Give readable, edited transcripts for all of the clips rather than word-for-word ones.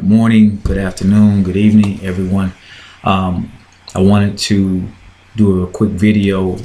Good morning, good afternoon, good evening, everyone. I wanted to do a quick video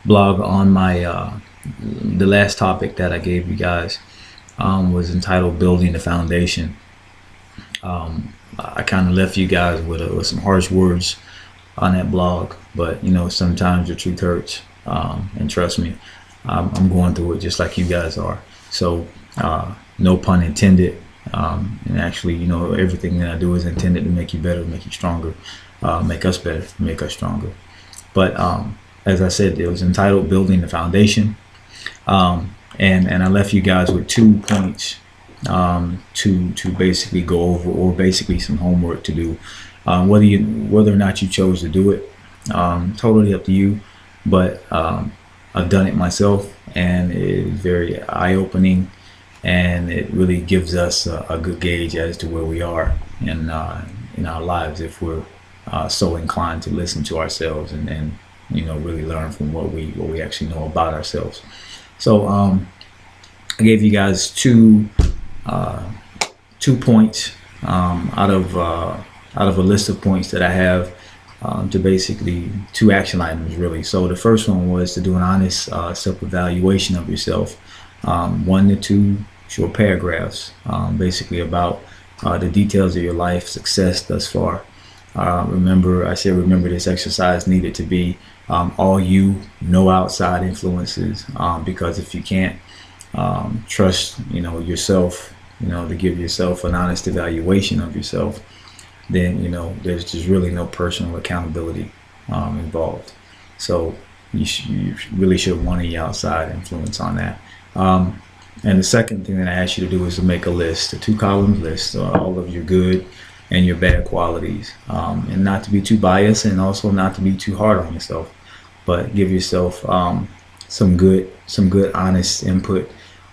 blog on my the last topic that I gave you guys was entitled Building the Foundation. I kind of left you guys with some harsh words on that blog, but sometimes the truth hurts, and trust me, I'm going through it just like you guys are. So no pun intended. And actually, everything that I do is intended to make you better, make you stronger, make us better, make us stronger. But as I said, it was entitled Building the Foundation. And I left you guys with 2 points to basically go over, or basically some homework to do. Whether or not you chose to do it, totally up to you. But I've done it myself, and it is very eye-opening, and it really gives us a good gauge as to where we are in our lives, if we're so inclined to listen to ourselves and really learn from what we actually know about ourselves. So I gave you guys two points out of a list of points that I have, to basically 2 action items really. So the first one was to do an honest self-evaluation of yourself, 1 to 2 short paragraphs, basically about the details of your life success thus far. Remember this exercise needed to be all you, no outside influences, because if you can't trust yourself, to give yourself an honest evaluation of yourself, then there's just really no personal accountability involved. So you really should want any outside influence on that. And the second thing that I asked you to do is to make a list, a 2-column list, all of your good and your bad qualities, and not to be too biased, and also not to be too hard on yourself, but give yourself some good honest input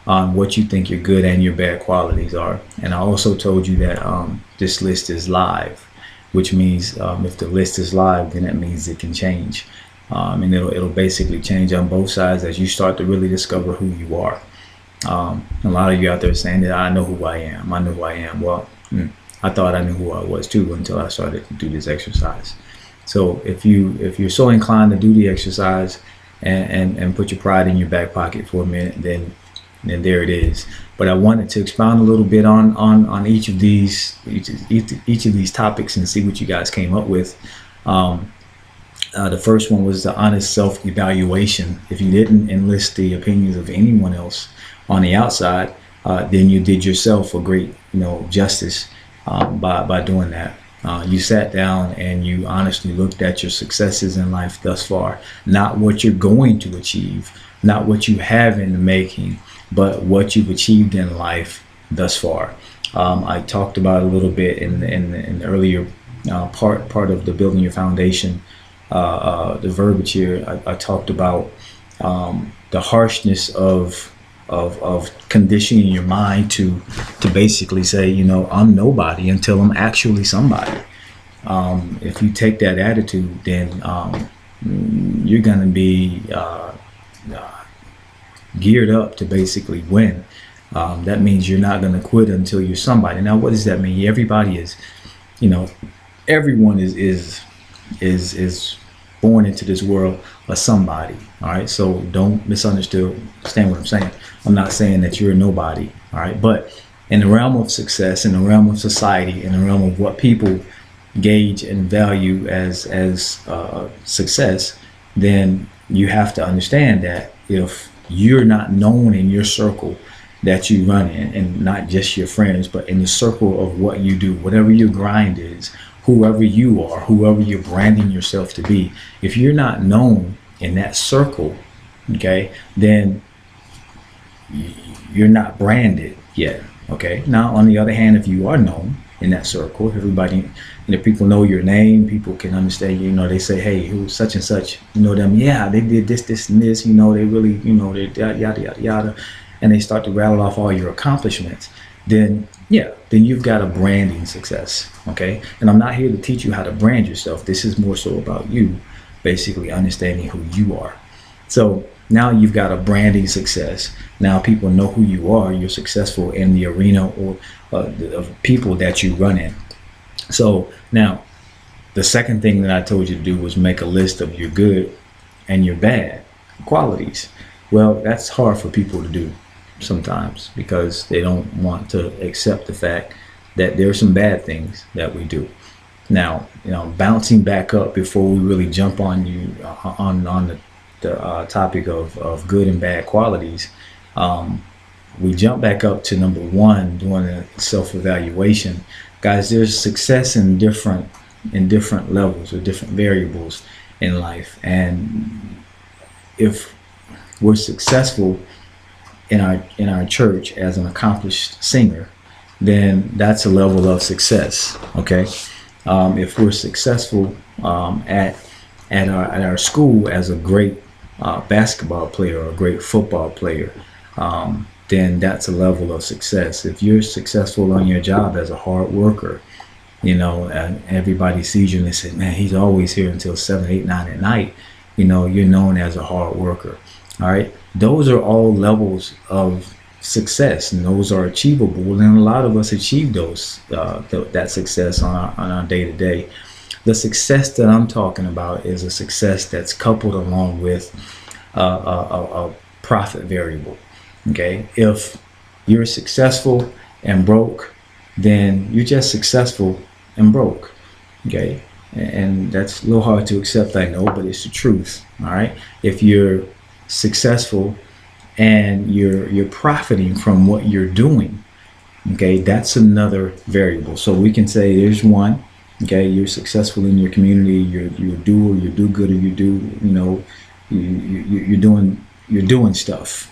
on what you think your good and your bad qualities are. And I also told you that this list is live, which means if the list is live, then that means it can change, and it'll basically change on both sides as you start to really discover who you are. A lot of you out there saying that I know who I am. I know who I am. Well, I thought I knew who I was too until I started to do this exercise. So if you're so inclined to do the exercise and put your pride in your back pocket for a minute, then there it is. But I wanted to expound a little bit on each of these topics and see what you guys came up with. The first one was the honest self-evaluation. If you didn't enlist the opinions of anyone else on the outside, then you did yourself a great justice by doing that. You sat down and you honestly looked at your successes in life thus far, not what you're going to achieve, not what you have in the making, but what you've achieved in life thus far. I talked about a little bit in the earlier part of the Building Your Foundation, the verbiage here. I talked about the harshness of conditioning your mind to basically say, I'm nobody until I'm actually somebody. If you take that attitude, then you're going to be geared up to basically win. That means you're not going to quit until you're somebody. Now, what does that mean? Everybody is, everyone is born into this world a somebody. All right, so don't misunderstand what I'm saying. I'm not saying that you're a nobody. All right, but in the realm of success, in the realm of society, in the realm of what people gauge and value as success, then you have to understand that if you're not known in your circle that you run in, and not just your friends, but in the circle of what you do, whatever your grind is, whoever you are, whoever you're branding yourself to be, if you're not known in that circle, okay, then you're not branded yet. Okay, now on the other hand, if you are known in that circle, everybody, if people know your name, people can understand, they say, hey, who's such and such, them, yeah, they did this and this, they really, they yada yada, and they start to rattle off all your accomplishments, then you've got a branding success. Okay, and I'm not here to teach you how to brand yourself. This is more so about you basically understanding who you are. So Now you've got a branding success. Now people know who you are. You're successful in the arena or of people that you run in. So now the second thing that I told you to do was make a list of your good and your bad qualities. Well, that's hard for people to do sometimes because they don't want to accept the fact that there are some bad things that we do. Now, bouncing back up before we really jump on you on the topic of good and bad qualities, we jump back up to number one, doing a self-evaluation. Guys, there's success in different levels or different variables in life, and if we're successful in our church as an accomplished singer, then that's a level of success. Okay, if we're successful at our school as a great basketball player or a great football player, then that's a level of success. If you're successful on your job as a hard worker, and everybody sees you and they say, man, he's always here until 7, 8, 9 at night, you're known as a hard worker. All right, those are all levels of success, and those are achievable, and a lot of us achieve those that success on our day-to-day. The success that I'm talking about is a success that's coupled along with a profit variable. Okay, if you're successful and broke, then you're just successful and broke. Okay, and that's a little hard to accept, I know, but it's the truth. All right, if you're successful and you're profiting from what you're doing, okay, that's another variable. So we can say there's one. Okay, you're successful in your community, you do good, or you do, you're doing stuff,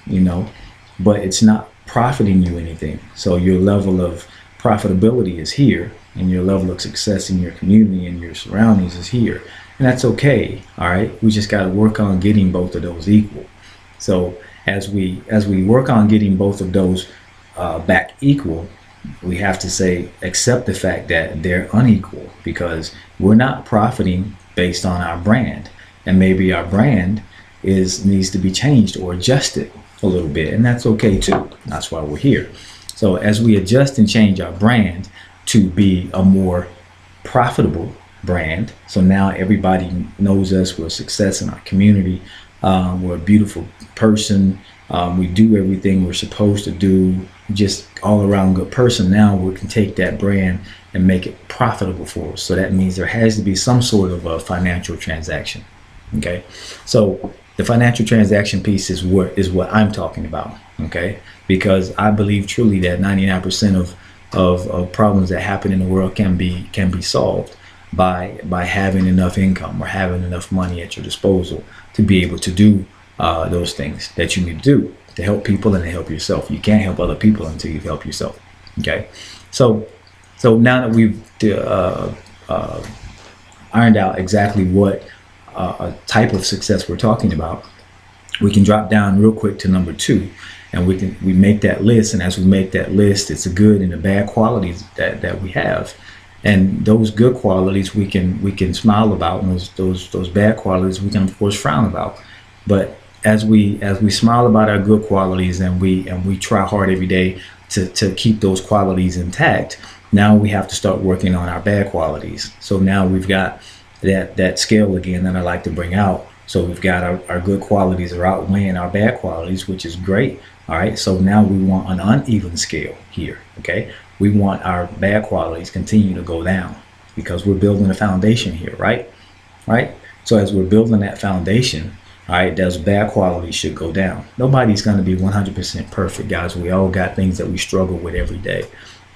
but it's not profiting you anything. So your level of profitability is here, and your level of success in your community and your surroundings is here, and that's okay. All right, we just got to work on getting both of those equal. So as we work on getting both of those back equal, we have to accept the fact that they're unequal, because we're not profiting based on our brand, and maybe our brand needs to be changed or adjusted a little bit, and that's okay too. That's why we're here. So as we adjust and change our brand to be a more profitable brand, so now everybody knows us, we're a success in our community, we're a beautiful person, we do everything we're supposed to do, just all around good person. Now we can take that brand and make it profitable for us. So that means there has to be some sort of a financial transaction. Okay, so the financial transaction piece is what I'm talking about. Okay, because I believe truly that 99% of problems that happen in the world can be solved by having enough income or having enough money at your disposal to be able to do those things that you need to do to help people and to help yourself. You can't help other people until you help yourself. Okay, so now that we've ironed out exactly what type of success we're talking about, we can drop down real quick to number 2, and we make that list. And as we make that list, it's the good and the bad qualities that we have. And those good qualities we can smile about, and those bad qualities we can of course frown about. But as we smile about our good qualities and we try hard every day to keep those qualities intact, now we have to start working on our bad qualities. So now we've got that scale again that I like to bring out. So we've got our good qualities are outweighing our bad qualities, which is great. All right, so now we want an uneven scale here. Okay, we want our bad qualities continue to go down because we're building a foundation here, right? So as we're building that foundation, all right, those bad qualities should go down. Nobody's going to be 100% perfect, guys. We all got things that we struggle with every day.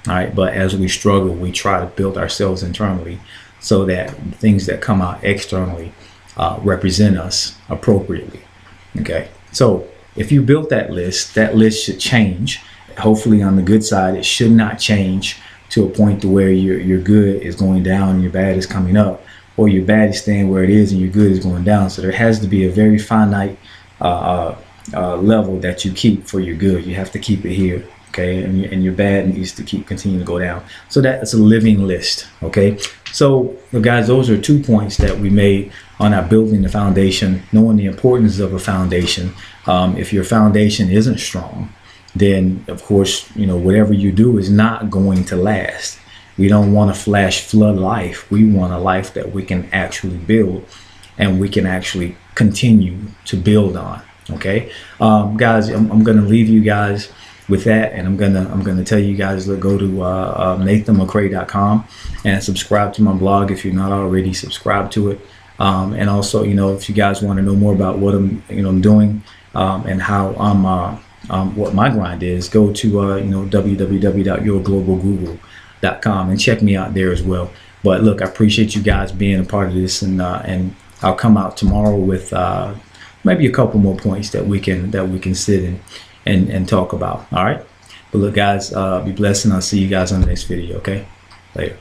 All right, but as we struggle, we try to build ourselves internally so that things that come out externally represent us appropriately. Okay, so if you built that list should change. Hopefully on the good side, it should not change to a point to where your good is going down and your bad is coming up, or your bad is staying where it is and your good is going down. So there has to be a very finite level that you keep for your good. You have to keep it here, okay? And your bad needs to continue to go down. So that's a living list, okay? So guys, those are 2 points that we made on our building the foundation, knowing the importance of a foundation. If your foundation isn't strong, then of course, whatever you do is not going to last. We don't want a flash flood life. We want a life that we can actually build and we can actually continue to build on. Okay, guys, I'm going to leave you guys with that, and I'm gonna tell you guys to go to nathanmccrae.com and subscribe to my blog if you're not already subscribed to it. And also, if you guys want to know more about what I'm doing and how what my grind is, go to www.yourglobalguru.com and check me out there as well. But look, I appreciate you guys being a part of this, and I'll come out tomorrow with maybe a couple more points that we can sit and talk about. All right, but look, guys, be blessed, and I'll see you guys on the next video. Okay, later.